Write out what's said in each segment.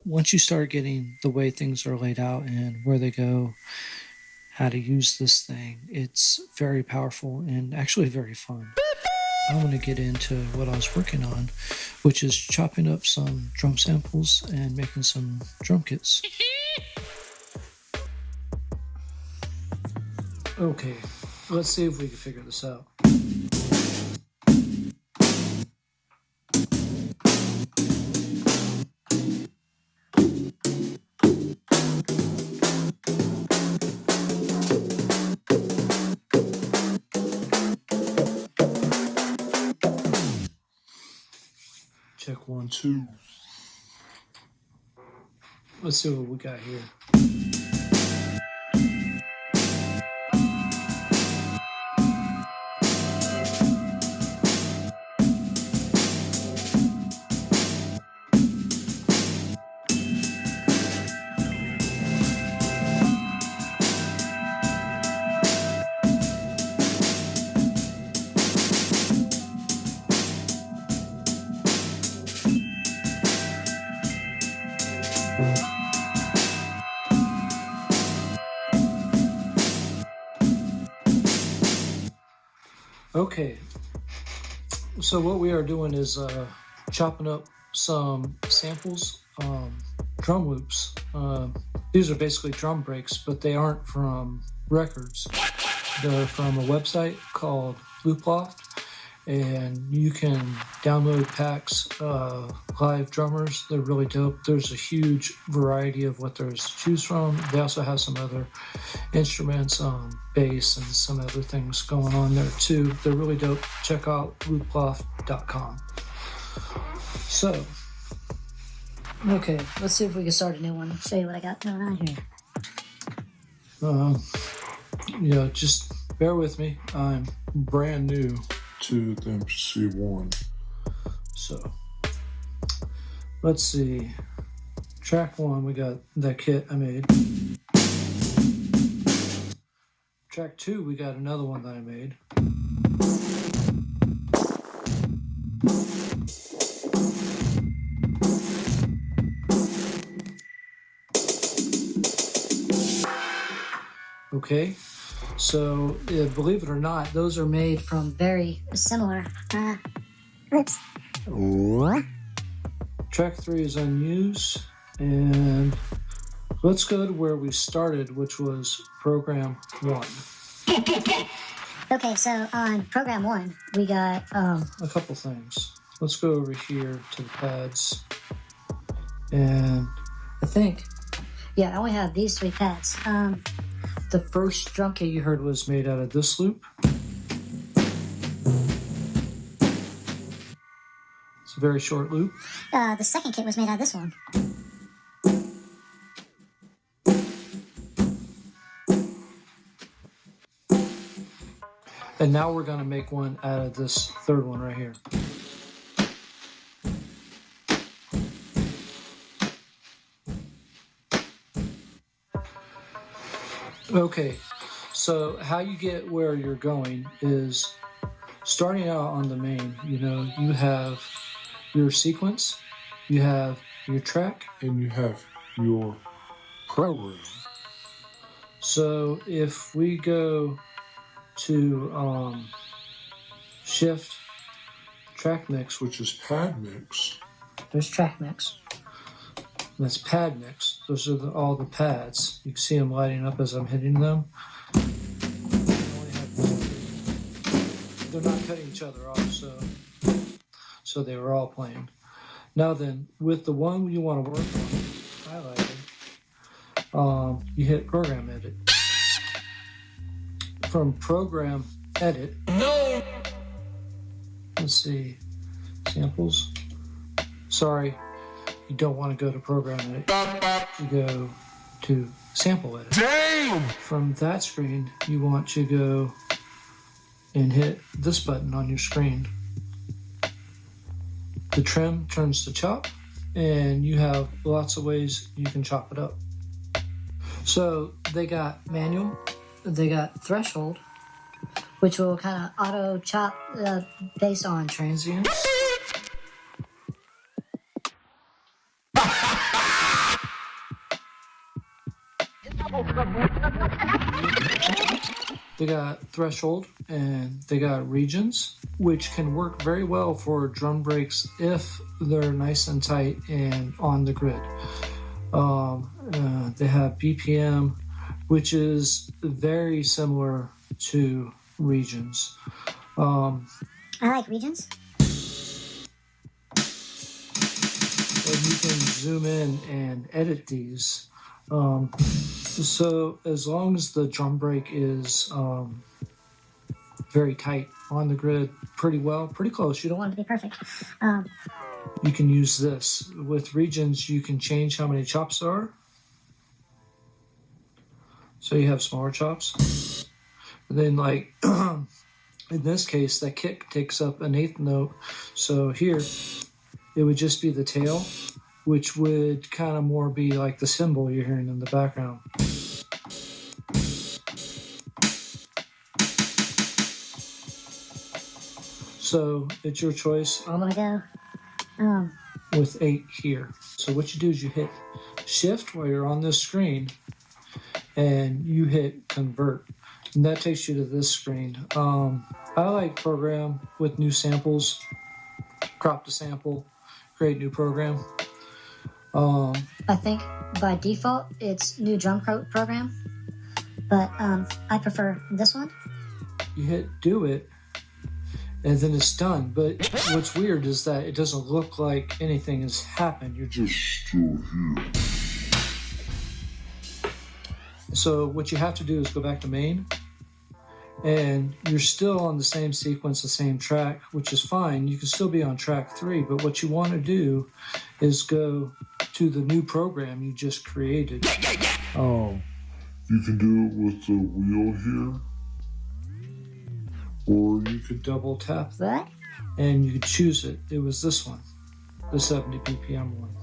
once you start getting the way things are laid out and where they go, how to use this thing, it's very powerful and actually very fun. I want to get into what I was working on, which is chopping up some drum samples and making some drum kits. Okay, let's see if we can figure this out. Check 1, 2. Let's see what we got here. Okay, so what we are doing is chopping up some samples, drum loops. These are basically drum breaks, but they aren't from records. They're from a website called Looploft, and you can download packs, live drummers. They're really dope. There's a huge variety of what there's to choose from. They also have some other instruments, bass and some other things going on there too. They're really dope. Check out looploft.com. So, okay, let's see if we can start a new one. Show you what I got going on here. Just bear with me. I'm brand new to the MPC One. So, let's see. Track 1, we got that kit I made. Track 2, we got another one that I made. Okay, so believe it or not, those are made from very similar loops. Track 3 is unused, and let's go to where we started, which was program 1. Okay, so on program 1, we got a couple things. Let's go over here to the pads, and I think, yeah, I only have these 3 pads. The first drum kit you heard was made out of this loop. It's a very short loop. The second kit was made out of this one. And now we're going to make one out of this third one right here. Okay, so how you get where you're going is starting out on the main. You have your sequence, you have your track, and you have your program. So if we go to shift track mix, which is pad mix, there's track mix. That's pad mix. Those are all the pads. You can see them lighting up as I'm hitting them. They're not cutting each other off, so they were all playing. Now then, with the one you want to work on, highlighted, you hit Program Edit. From Program Edit, let's see, samples. Sorry. You don't want to go to Program Edit. You go to Sample Edit. Damn! From that screen, you want to go and hit this button on your screen. The trim turns to chop, and you have lots of ways you can chop it up. So they got manual, they got threshold, which will kind of auto chop based on transients. They got threshold and they got regions, which can work very well for drum breaks if they're nice and tight and on the grid. They have BPM, which is very similar to regions. I like regions. And you can zoom in and edit these. So as long as the drum break is very tight on the grid, pretty close. You don't want Want it to be perfect. You can use this. With regions, you can change how many chops there are. So you have smaller chops. And then, like, in this case, that kick takes up an eighth note. So here, it would just be the tail, which would kind of more be like the cymbal you're hearing in the background. So it's your choice. I'm gonna go. With 8 here. So what you do is you hit shift while you're on this screen and you hit convert. And that takes you to this screen. I like program with new samples, crop the sample, create new program. I think by default it's new drum program, but I prefer this one. You hit do it and then it's done. But what's weird is that it doesn't look like anything has happened. You're just Still here. So what you have to do is go back to main, and you're still on the same sequence, the same track, which is fine. You can still be on track 3, but what you want to do is go to the new program you just created. You can do it with the wheel here, or you You could double tap What? and you could choose it. It was this one, the 70 BPM one.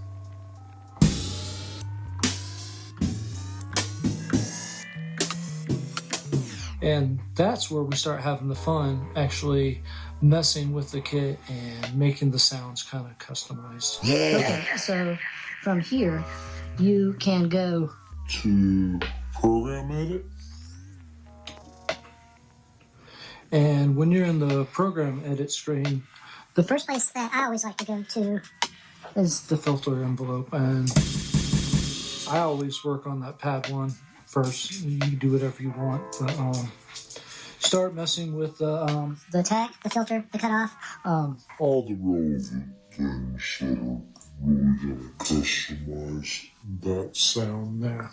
And that's where we start having the fun, actually messing with the kit and making the sounds kind of customized. Okay, so from here you can go. to program edit. And when you're in the program edit screen, The first place that I always like to go to is the filter envelope, and I always work on that pad 1 first. You can do whatever you want, but start messing with the the tag, the filter, the cutoff. All the relevant things that are really going to customize that sound there.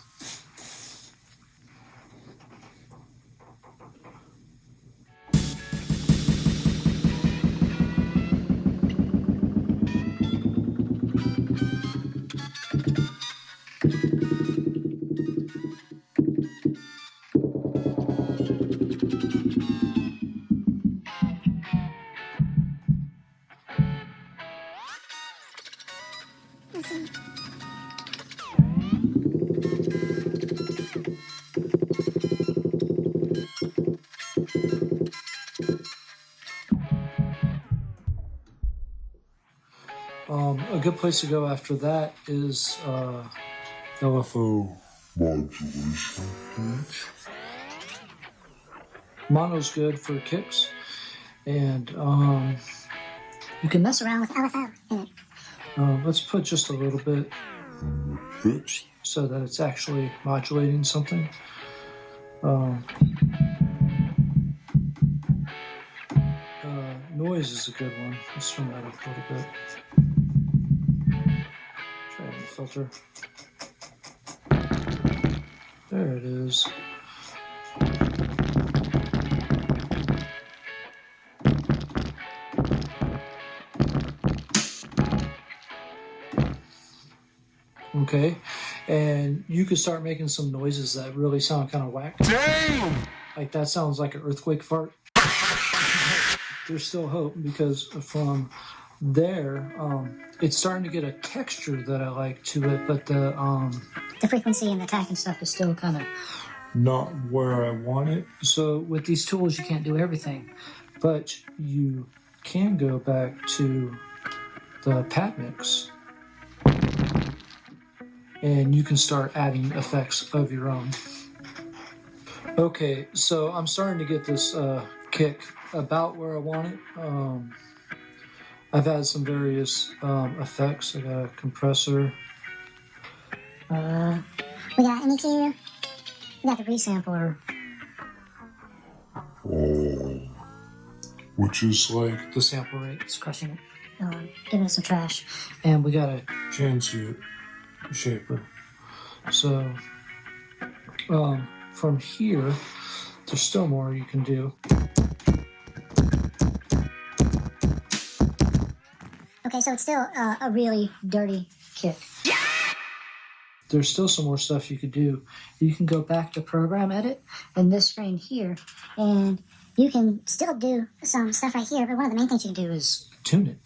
A good place to go after that is LFO Modulation page. Mono's good for kicks, and You can mess around with LFO in it. let's put just a little bit Pitch. so that it's actually modulating something. Noise is a good one. Let's turn that up a little bit. Try the filter. There it is. Okay, and you could start making some noises that really sound kind of whack. Damn! Like that sounds like an earthquake fart. There's still hope because from there, it's starting to get a texture that I like to it, but the frequency and the attack and stuff is still kind of. not where I want it. So with these tools, you can't do everything, but you can go back to the pad mix, and you can start adding effects of your own. Okay, so I'm starting to get this kick about where I want it. I've had some various effects. I got a compressor. We got an EQ. We got the resampler. Which is like The sample rate. It's crushing it. Giving us some trash. And we got a transient shaper. so from here, there's still more you can do. Okay, so it's still a really dirty kick. There's still some more stuff you could do. You can go back to program edit In this screen here, and you can still do some stuff right here, but one of the main things you can do is tune it.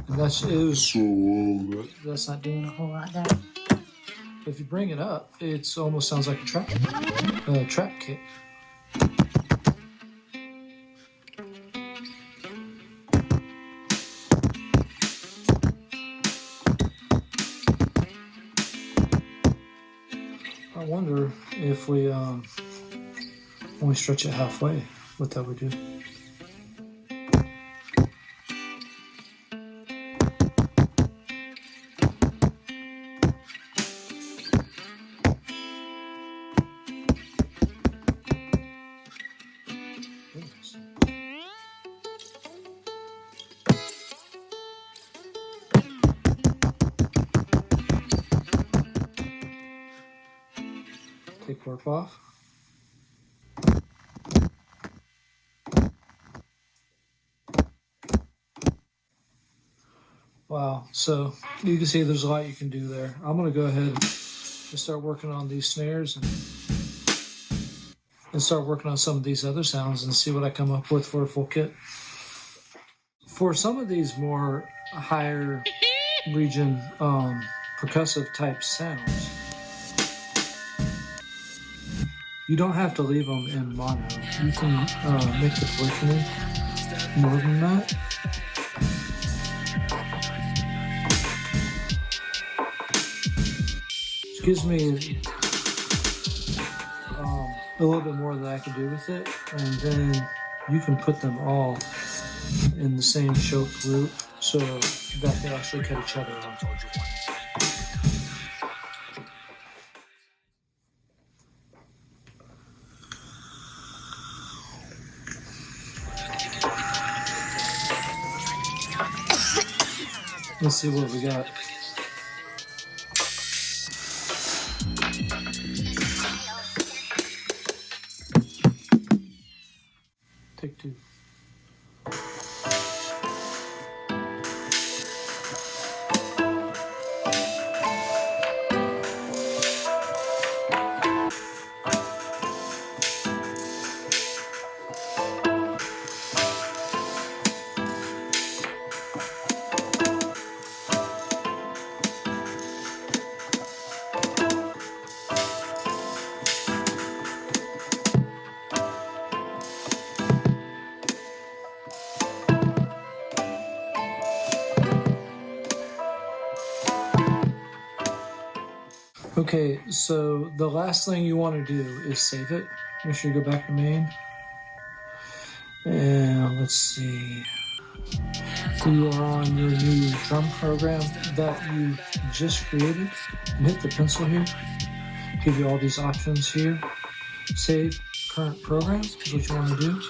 And that's not doing a whole lot there. If you bring it up, it almost sounds like a trap kick. I wonder if we when we stretch it halfway, what that would do. Take warp off. Wow, so you can see there's a lot you can do there. I'm going to go ahead and start working on these snares and start working on some of these other sounds and see what I come up with for a full kit. For some of these more higher region percussive type sounds, you don't have to leave them in mono. You can make the polyphony more than that. Which gives me a little bit more that I can do with it. And then you can put them all in the same choke loop so that they actually cut each other off. Let's see what we got. Take two. Okay, so the last thing you want to do is save it. Make sure you go back to main. And let's see. You are on your new drum program that you just created. And hit the pencil here. Give you all these options here. Save current program is what you want to do.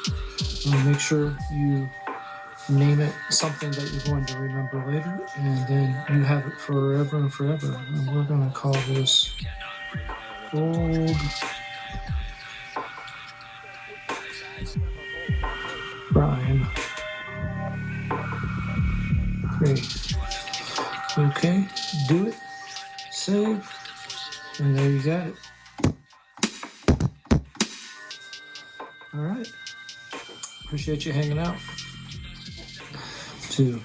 And make sure you name it something that you're going to remember later, and then you have it forever and forever. And we're going to call this Old Rhyme 3. Okay, do it, save, and there you got it. All right, appreciate you hanging out. 2